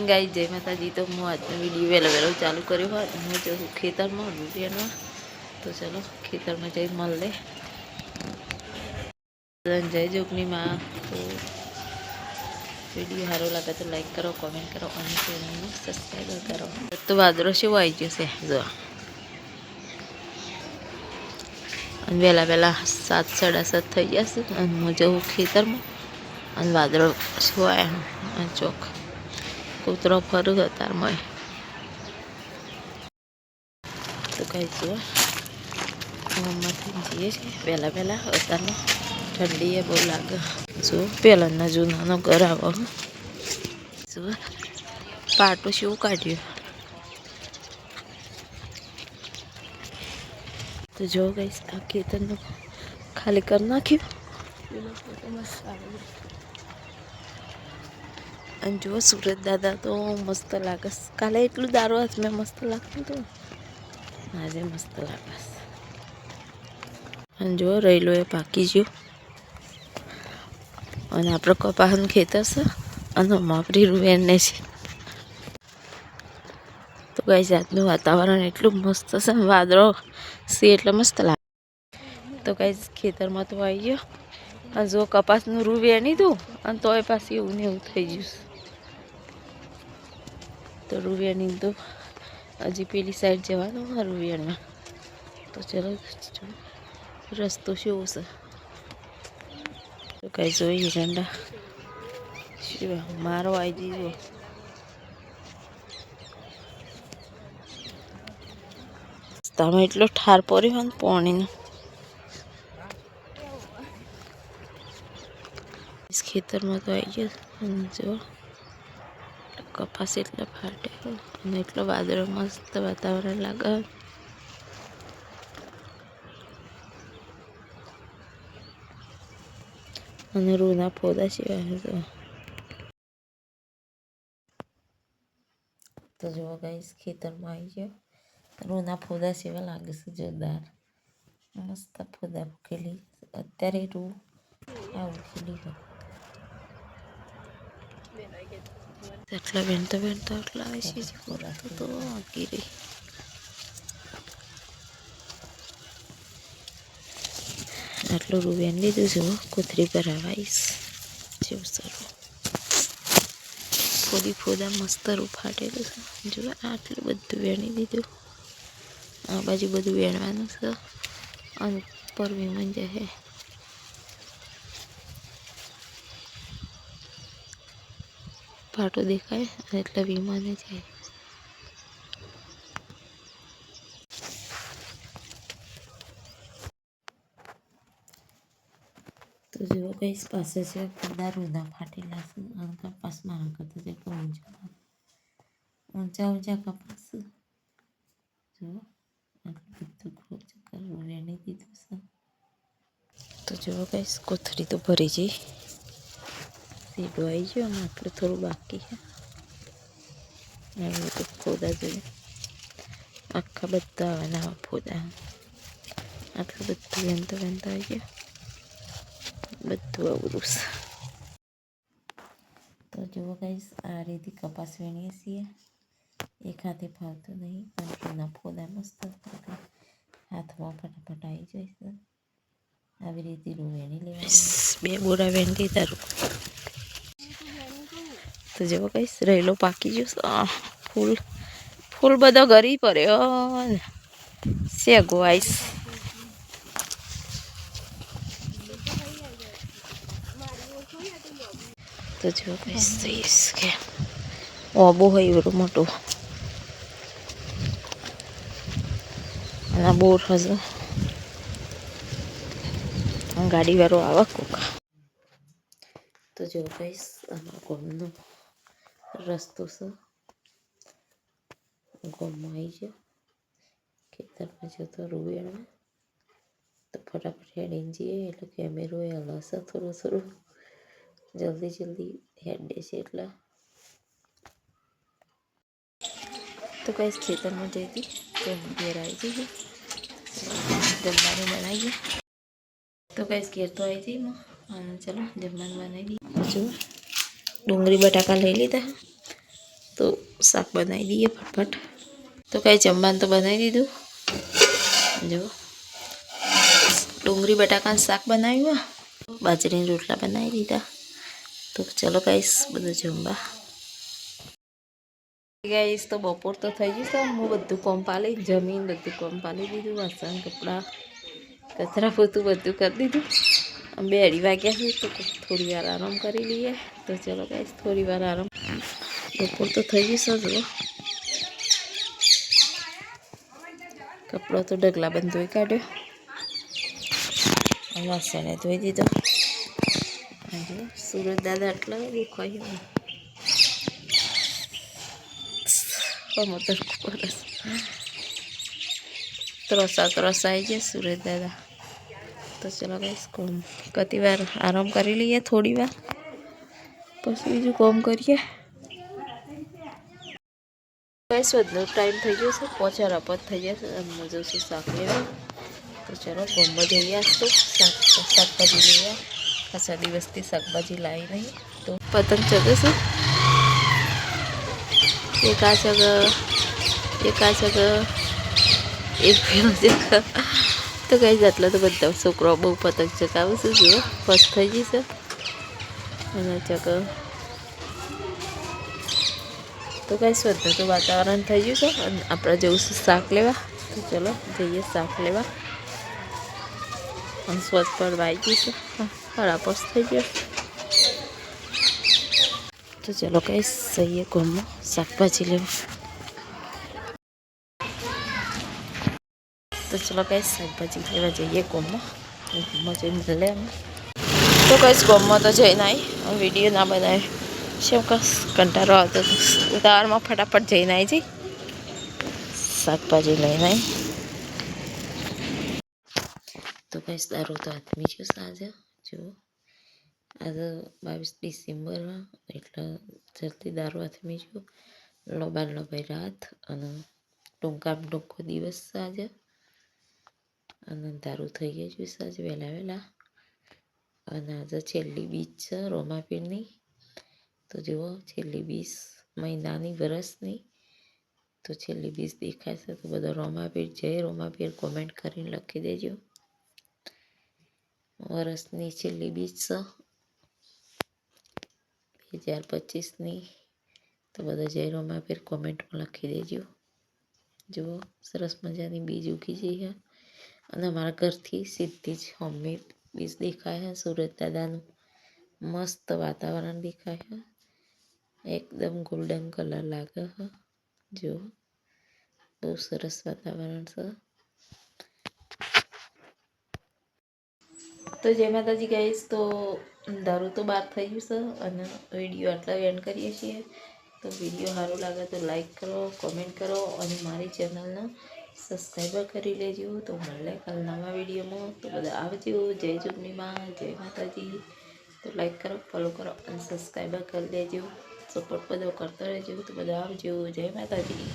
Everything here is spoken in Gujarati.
गाई जय माता जी। तो मुझे आज वीडियो वेला वेला चालू करो हूँ जो खेतर में रूपिया तो चलो खेतर में जाए मल ले जय जोगनी माँ। तो वीडियो हारो लगे तो लाइक करो, कमेंट करो और चैनल में सब्सक्राइब करो। तो वादरो शू आई जैसे जो वेला वेला 7 साढ़ा 7 थी जैसे जो खेतर में वादरो शू आया चौक कूतरो फरू तार मैं तो कहीं जो जीए वेला वेला अतार में ठंडी है बहुत लगे जो पेला जूना घर आव जो पाटो शू काढ़ तो जो गई आ खेतर खाली कर नाख्यू जो सूरत दादा तो मस्त लागस काले एटलू दारू हाथ में मस्त लगत तो आज मस्त लागस जो रेलो ए पाकी जो आप कपाहन खेतर से मापरी रुवेने तो कई जात वातावरण एटलू मस्त से वादड़ो सी एट मस्त लगे तो कई खेतर में तो आई गयो जो कपास रू वेणी तू तो पास एवं ने थी गयु तो रू वेणी तो हजी पेली साइड जवा रू वेण में तो चलो रस्तो शू से तो कई जो हिरंडा मारो आई जीवो रस्ता एटलो ठार पड़ो पानी इस खेतर में तो आई गयो जो कपास एट फाटे एट वादळ मस्त वातावरण लगे रूना पौधा सिवाय तो जो गई खेतर में आई गयो रूना पौधा सिवा लगे से जोरदार मस्त पौधा खिली अत्यारे रू आ खिली हो बेनता बेनता तो गिरी आटलो रू वेन लीधु छे कोथरी भरावाईश जेव सरू फोड़ी फोदा मस्त रू फाटेलू छे जो आटलू बधु वेणी लीधु आ बाजू बधु वेणवानुं छे अने परवी मंजा है फाटो देखाय एटले विमाने जाए तो जो कई पास से पौधा रूना फाटेला कपास मारा करता है ऊंचा ऊंचा कपास जो वेणी दीधुं छे तो जो कई कोथड़ी तो भरी जी सीधो आई गयो आटलू थोड़ू बाकी है तो पौधा जो आखा बधा नवा पौधा आटलू बधु वेनता वेनता आई गयो बधु अवरू तो जो गाइस आ रीति कपास वेणीए छीए एक हाथे फावतो नहीं रूना पौधा मस्त हाथ में फटाफट आई जाए આવી રીતે रू वेणी लेवानी बे बोरा वेण लीधा रू तो जो कईश रेलो पाकी गयो फूल फूल बधो गरी पर्यो सेगो आईश तो जो कईश के ओबो है एवडो मोटो आ बोर हजो गाड़ी वारो आवा कोक तो जो कईश गामनो रस्तो से गाम में आई गयो खेतर में जो तो रुवेण में तो फटाफट हेडी जीए एटले कैमेरो हलासे थोड़ो थोड़ो जल्दी जल्दी हेडे से एटले तो कई खेतर में जई थी तो घेर आई थी जमवानुं बनाईए तो कई घेर तो आई थी चलो जमवानुं बनावी जो डूंगरी बटाका लई लीधा તો શાક બનાવી દઈએ ફટફટ. તો કાંઈ જમવાનું તો બનાવી દીધું. જો ડુંગળી બટાકાનું શાક બનાવ્યું, બાજરીના રોટલા બનાવી દીધા. તો ચલો ગાઈસ બધું જમવા. ગાઈસ તો બપોર તો થઈ ગયું છે. હું બધું કોમ પાલી જમીન બધું કોમ પાલી દીધું. વાસણ કપડાં કચરા પોતું બધું કરી દીધું. 2:30 વાગ્યા છે તો થોડી વાર આરામ કરી લઈએ. તો ચલો ગાઈસ થોડી વાર આરામ. બપોર તો થઈ ગયું છે. જુઓ કપડો તો ઢગલા બંધ ધોઈ કાઢ્યો. વાસણે ધોઈ દીધો. સુરત દાદા આટલા દેખાય ત્રસા આવી ગયા સુરત દાદા. તો ચલો ગાઈસ કોમ કતી વાર આરામ કરી લઈએ થોડી વાર, પછી બીજું કોમ કરીએ. ગાઈસ વધનો ટાઈમ થઈ ગયો છે, 5:15 થઈ જશે. અમે જઈશું શાક લેવા. તો ચલો કોમમાં જઈએ. આજ તો શાકભાજી લેવા. ખાસા દિવસથી શાકભાજી લાવી નહીં. તો પતંગ ચગે છે. એક આ જગ એક પેલો જગ. તો ગાઈસ આટલા તો બધા છોકરાઓ બહુ પતંગ ચગાવે છે. જુઓ ફર્સ્ટ થઈ જશે અને ચગ. તો ગાઈસ વધુ તો વાતાવરણ થઈ ગયું છે અને આપણે જવું છે શાક લેવા. તો ચલો જઈએ શાક લેવા. અને સ્વચ્છ પર વાઈ ગઈ છે, ખરાપસ થઈ ગયો. તો ચલો ગાઈસ જઈએ કોમમાં શાકભાજી લેવા. તો ચલો ગાઈસ શાકભાજી લેવા જઈએ કોમમાં. જઈને મળે અમે. તો ગાઈસ કોમમાં તો જઈને આવી વિડીયો ના બનાવે શું કસ કંટાળો આવતો હતો. ઉતાવળમાં ફટાફટ જઈને આવી જઈ શાકભાજી લઈને આવી. તો ગાઈસ દારૂ તો હાથમી ગયો સાંજે. જુઓ આજે 22 ડિસેમ્બર એટલે જલ્દી દારૂ હાથમી ગયો. લોબાઈ રાત અને ટૂંકામાં ટૂંકો દિવસ આજે. અને દારૂ થઈ ગયા છે સાંજે વહેલા. અને આજે છેલ્લી બીજ છે રોમાપીરની. તો જુઓ છેલ્લી 20 મહિનાની વરસની. તો છેલ્લી 20 દેખાય છે. તો બધા રોમાપીર જય રોમાપીર કોમેન્ટ કરીને લખી દેજો. વરસની છેલ્લી બીજ છે 2025ની. તો બધા જય રોમાપીર કોમેન્ટમાં લખી દેજો. જુઓ સરસ મજાની બીજ ઉગી જઈ છે. અને અમારા ઘરથી સીધી જ હોમમેડ બીજ દેખાય છે. સુરત દાદાનું મસ્ત વાતાવરણ દેખાય છે. એકદમ ગોલ્ડન કલર લાગે છે. જુઓ બહુ સરસ વાતાવરણ છે. તો જય માતાજી ગાઈસ. તો દારૂ તો બહાર થઈ ગયું છે અને વિડીયો આટલા એન્ડ કરીએ છીએ. તો વિડીયો સારો લાગે તો લાઈક કરો, કોમેન્ટ કરો અને મારી ચેનલને સબસ્ક્રાઈબર કરી લેજો. તો મળે કાલ નવા વિડીયોમાં. તો બધા આવજો. જય જોગણીમાં, જય માતાજી. તો લાઈક કરો, ફોલો કરો અને સબસ્ક્રાઈબર કરી દેજો. સપોર્ટ બધો કરતો રહેજો. તો બધા આવજો. જય માતાજી.